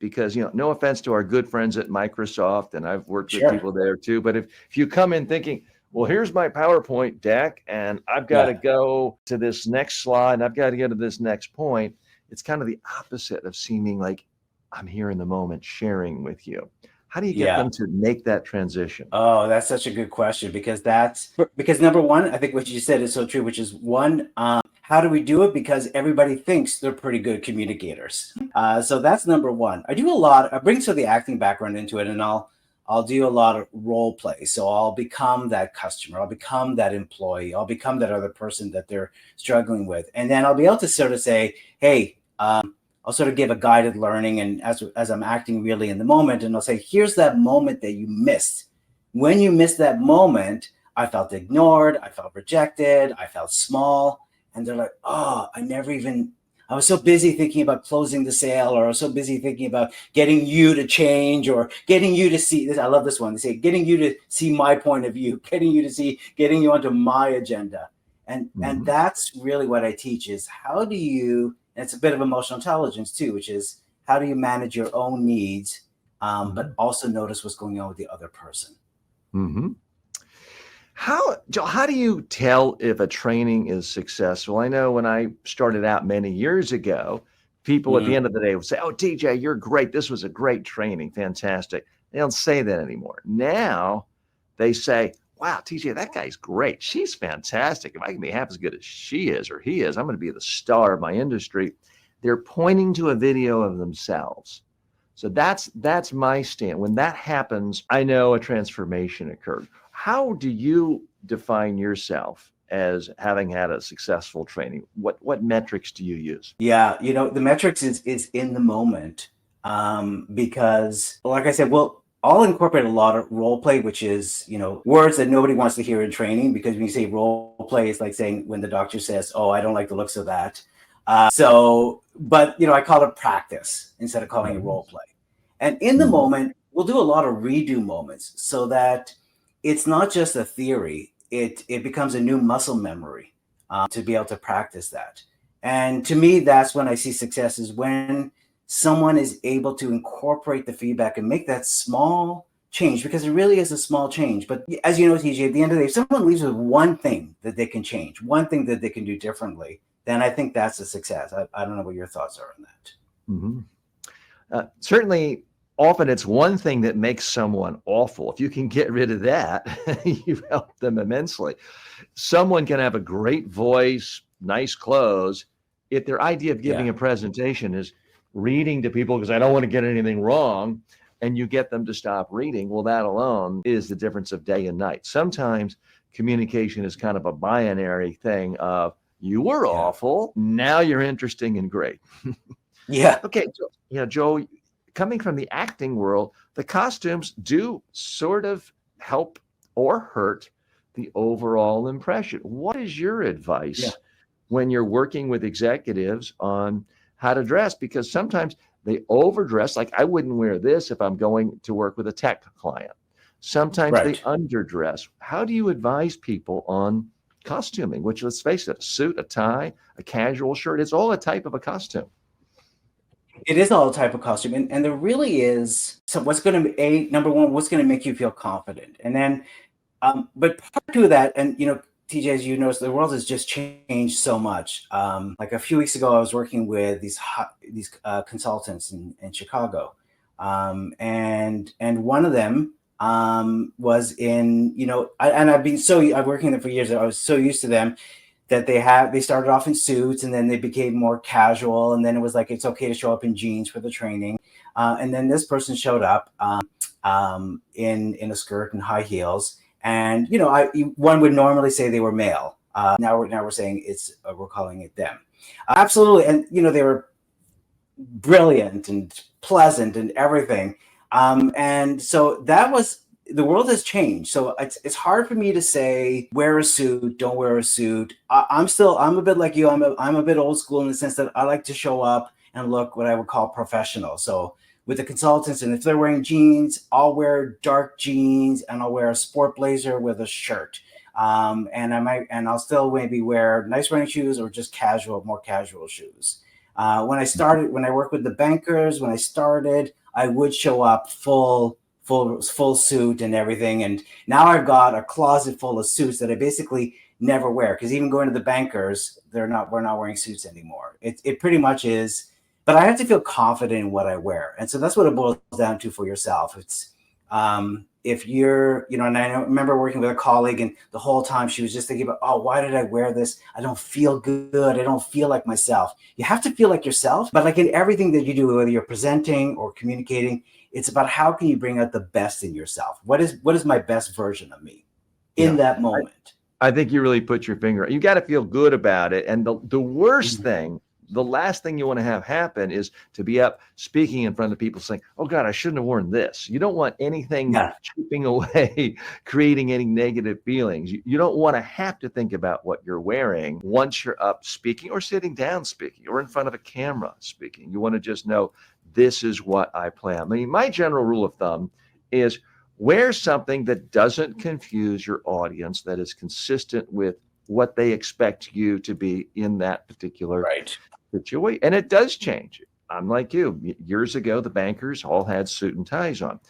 because, no offense to our good friends at Microsoft, and I've worked with Sure. people there too, but if you come in thinking, well, here's my PowerPoint deck, and I've got to Yeah. go to this next slide, and I've got to get to this next point, it's kind of the opposite of seeming like I'm here in the moment sharing with you. How do you get Yeah. them to make that transition? Oh, that's such a good question because number one, I think what you said is so true, which is one, how do we do it? Because everybody thinks they're pretty good communicators. So that's number one. I do a lot. I bring some of the acting background into it, and I'll do a lot of role play. So I'll become that customer. I'll become that employee. I'll become that other person that they're struggling with, and then I'll be able to sort of say, hey. I'll sort of give a guided learning, and as I'm acting really in the moment, and I'll say, here's that moment that you missed. When you missed that moment, I felt ignored, I felt rejected, I felt small. And they're like, oh, I was so busy thinking about closing the sale, or I was so busy thinking about getting you to change, or getting you to see this. I love this one. They say, getting you to see my point of view, getting you onto my agenda. And Mhm. that's really what I teach is how do you, and it's a bit of emotional intelligence too, which is how do you manage your own needs, but Mhm. also notice what's going on with the other person. Mhm. Joe, how do you tell if a training is successful? I know when I started out many years ago, people at the Mm, end of the day would say, "Oh, TJ, you're great. This was a great training. Fantastic." They don't say that anymore. Now they say, "Wow, TJ, that guy's great. She's fantastic. If I can be half as good as she is or he is, I'm going to be the star of my industry." They're pointing to a video of themselves. So that's my stand. When that happens, I know a transformation occurred. How do you define yourself as having had a successful training? What metrics do you use? yeah, the metrics is in the moment, because, like I said, well, I'll incorporate a lot of role play, which is words that nobody wants to hear in training. Because when you say role play, it's like saying when the doctor says, "Oh, I don't like the looks of that." But I call it practice instead of calling it Mhm. role play. And in the Mhm. moment, we'll do a lot of redo moments so that it's not just a theory. It becomes a new muscle memory, to be able to practice that. And to me, that's when I see success is when someone is able to incorporate the feedback and make that small change, because it really is a small change. But as you know, TJ, at the end of the day, if someone leaves with one thing that they can change, one thing that they can do differently, then I think that's a success. I don't know what your thoughts are on that. Mhm. Certainly, often it's one thing that makes someone awful. If you can get rid of that, you've helped them immensely. Someone can have a great voice, nice clothes. If their idea of Yeah. giving a presentation is reading to people because I don't want to get anything wrong, and you get them to stop reading, well, that alone is the difference of day and night. Sometimes communication is kind of a binary thing of you were Yeah. awful, now you're interesting and great. Yeah. Okay, so, Joe, coming from the acting world, the costumes do sort of help or hurt the overall impression. What is your Yeah. advice when you're working with executives on how to dress? Because sometimes they overdress, like I wouldn't wear this if I'm going to work with a tech client. Sometimes they Right. underdress. How do you advise people on costuming, which, let's face it, a suit, a tie, a casual shirt, it's all a type of a costume. It is all type of costume, and there really is. So, what's going to number one? What's going to make you feel confident, and then, but part two of that, and TJ, as you noticed, the world has just changed so much. Like a few weeks ago, I was working with these consultants in Chicago, and one of them was in and I've working there for years. I was so used to them that they started off in suits, and then they became more casual, and then it was like it's okay to show up in jeans for the training, and then this person showed up in a skirt and high heels, and one would normally say they were male. Now we're saying we're calling it them. Absolutely. And they were brilliant and pleasant and everything. And so that was the world has changed. So it's hard for me to say wear a suit, don't wear a suit. I'm a bit like you. I'm a bit old school in the sense that I like to show up and look what I would call professional. So with the consultants, and if they're wearing jeans, I'll wear dark jeans and I'll wear a sport blazer with a shirt. And I'll still maybe wear nice running shoes or just more casual shoes. When I worked with the bankers, when I started, I would show up full suit and everything. And now I've got a closet full of suits that I basically never wear, because even going to the bankers, we're not wearing suits anymore. It pretty much is, but I have to feel confident in what I wear. And so that's what it boils down to for yourself. It's if you're, and I remember working with a colleague, and the whole time she was just thinking about, oh, why did I wear this? I don't feel good. I don't feel like myself. You have to feel like yourself, but like in everything that you do, whether you're presenting or communicating, it's about how can you bring out the best in yourself? What is my best version of me in that moment? I think you really put your finger. You got to feel good about it. And the worst thing, the last thing you want to have happen is to be up speaking in front of people saying, oh God, I shouldn't have worn this. You don't want anything chipping away, creating any negative feelings. You don't want to have to think about what you're wearing once you're up speaking or sitting down speaking or in front of a camera speaking. You want to just know, this is what I plan. I mean, my general rule of thumb is wear something that doesn't confuse your audience, that is consistent with what they expect you to be in that particular situation. And it does change. I'm like you. Years ago, the bankers all had suit and ties on.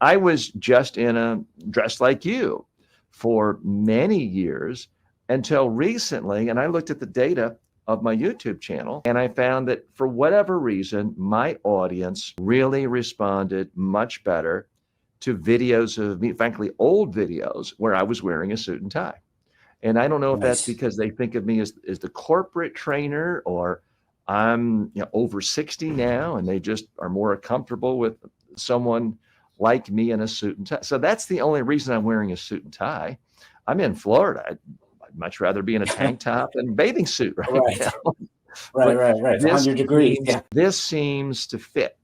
I was just in a dress like you for many years until recently. And I looked at the data of my YouTube channel, and I found that for whatever reason, my audience really responded much better to videos of me, frankly, old videos where I was wearing a suit and tie. And I don't know if that's because they think of me as the corporate trainer, or I'm over 60 now and they just are more comfortable with someone like me in a suit and tie. So that's the only reason I'm wearing a suit and tie. I'm in Florida. I'd much rather be in a tank top and bathing suit right now. Right. It's 100 degrees. This seems to fit.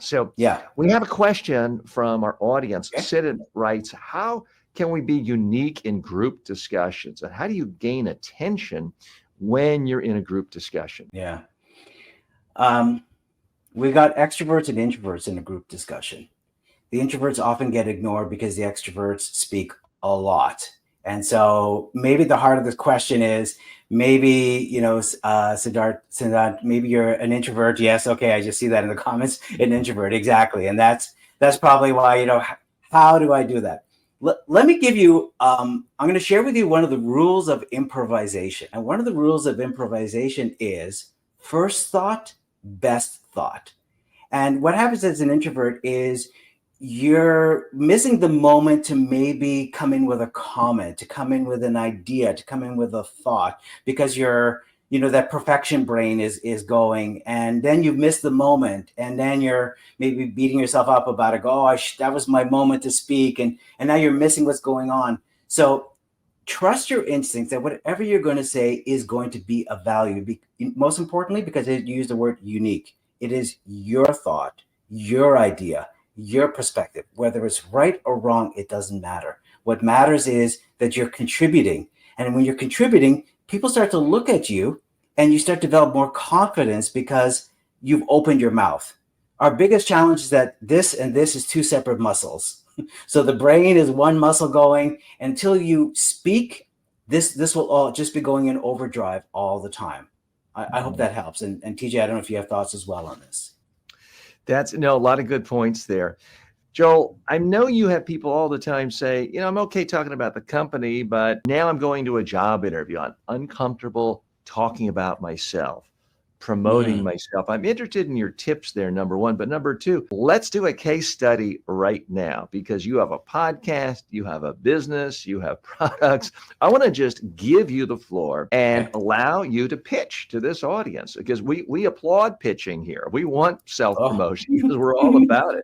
So we have a question from our audience. Sid writes, how can we be unique in group discussions? And how do you gain attention when you're in a group discussion? We got extroverts and introverts in a group discussion. The introverts often get ignored because the extroverts speak a lot. And so maybe the heart of this question is, maybe, Siddharth, maybe you're an introvert. Yes. Okay. I just see that in the comments, an introvert. Exactly. And that's probably why, how do I do that? Let me give you, I'm going to share with you one of the rules of improvisation. And one of the rules of improvisation is first thought, best thought. And what happens as an introvert is you're missing the moment to maybe come in with a comment, to come in with an idea, to come in with a thought, because you're, that perfection brain is going, and then you've missed the moment, and then you're maybe beating yourself up about it. That was my moment to speak, and now you're missing what's going on. So trust your instincts that whatever you're going to say is going to be of value. Most importantly, because you use the word unique. It is your thought, your idea, your perspective. Whether it's right or wrong, it doesn't matter. What matters is that you're contributing. And when you're contributing, people start to look at you and you start to develop more confidence because you've opened your mouth. Our biggest challenge is that this and this is two separate muscles. So the brain is one muscle going. Until you speak, this will all just be going in overdrive all the time. I hope that helps. And TJ, I don't know if you have thoughts as well on this. That's a lot of good points there. Joel, I know you have people all the time say, I'm okay talking about the company, but now I'm going to a job interview. I'm uncomfortable talking about myself, promoting myself. I'm interested in your tips there, number one. But number two, let's do a case study right now, because you have a podcast, you have a business, you have products. I want to just give you the floor and allow you to pitch to this audience, because we applaud pitching here. We want self-promotion because we're all about it.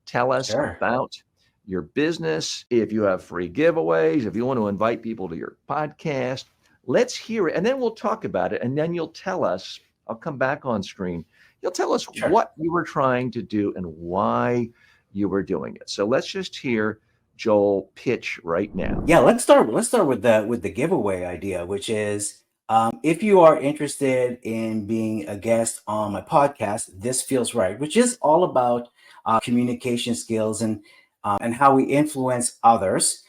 Tell us about your business. If you have free giveaways, if you want to invite people to your podcast, let's hear it. And then we'll talk about it. And then you'll tell us, I'll come back on screen. You'll tell us what you were trying to do and why you were doing it. So let's just hear Joel pitch right now. Yeah, let's start with the giveaway idea, which is if you are interested in being a guest on my podcast, This Feels Right, which is all about communication skills and how we influence others.